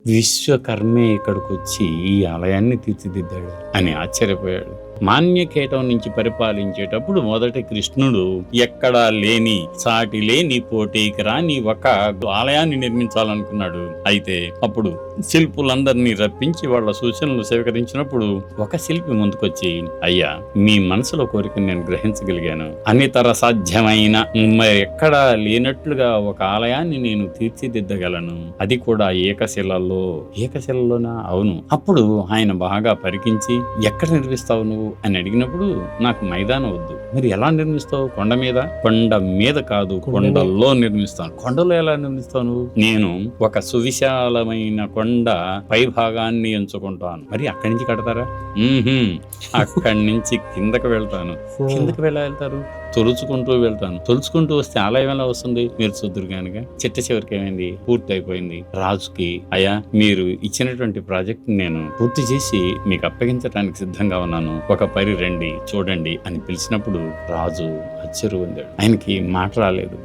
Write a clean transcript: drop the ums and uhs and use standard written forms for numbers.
విశ్వకర్మే ఇక్కడికొచ్చి ఈ ఆలయాన్ని తీర్చిదిద్దాడు అని ఆశ్చర్యపోయాడు. మాన్యఖేటం నుంచి పరిపాలించేటప్పుడు మొదట కృష్ణుడు ఎక్కడా లేని, సాటి లేని, పోటీకి రాని ఒక ఆలయాన్ని నిర్మించాలనుకున్నాడు. అయితే అప్పుడు శిల్పులందరినీ రప్పించి వాళ్ళ సూచనలు స్వీకరించినప్పుడు ఒక శిల్పి ముందుకొచ్చి, అయ్యా, మీ మనసులో కోరికను నేను గ్రహించగలిగాను. అనితర సాధ్యమైన ఎక్కడా లేనట్లుగా ఒక ఆలయాన్ని నేను తీర్చిదిద్దగలను, అది కూడా ఏకశిలలోనా? అవును. అప్పుడు ఆయన బాగా పరికించి, ఎక్కడ నిర్మిస్తావు నువ్వు అని అడిగినప్పుడు, నాకు మైదానం వద్దు. మరి ఎలా నిర్మిస్తావు? కొండ మీద? కొండ మీద కాదు, కొండల్లో నిర్మిస్తాను. కొండలో ఎలా నిర్మిస్తావు నువ్వు? నేను ఒక సువిశాలమైన కొండ పై భాగాన్ని ఎంచుకుంటాను. మరి అక్కడి నుంచి కడతారా? అక్కడి నుంచి కిందకి వెళ్తాను. కిందకి వెళ్తారు? తొలుచుకుంటూ వెళ్తాను. తొలుచుకుంటూ వస్తే ఆలయం ఎలా వస్తుంది? మీరు చూద్దరు కనుక. చిట్ట చివరికి ఏమైంది? పూర్తి అయిపోయింది. రాజుకి, అయ్యా, మీరు ఇచ్చినటువంటి ప్రాజెక్ట్ నేను పూర్తి చేసి మీకు అప్పగించడానికి సిద్ధంగా ఉన్నాను, ఒక పరి రండి చూడండి అని పిలిచినప్పుడు రాజు ఆశ్చర్యం పొందాడు. ఆయనకి మాట రాలేదు.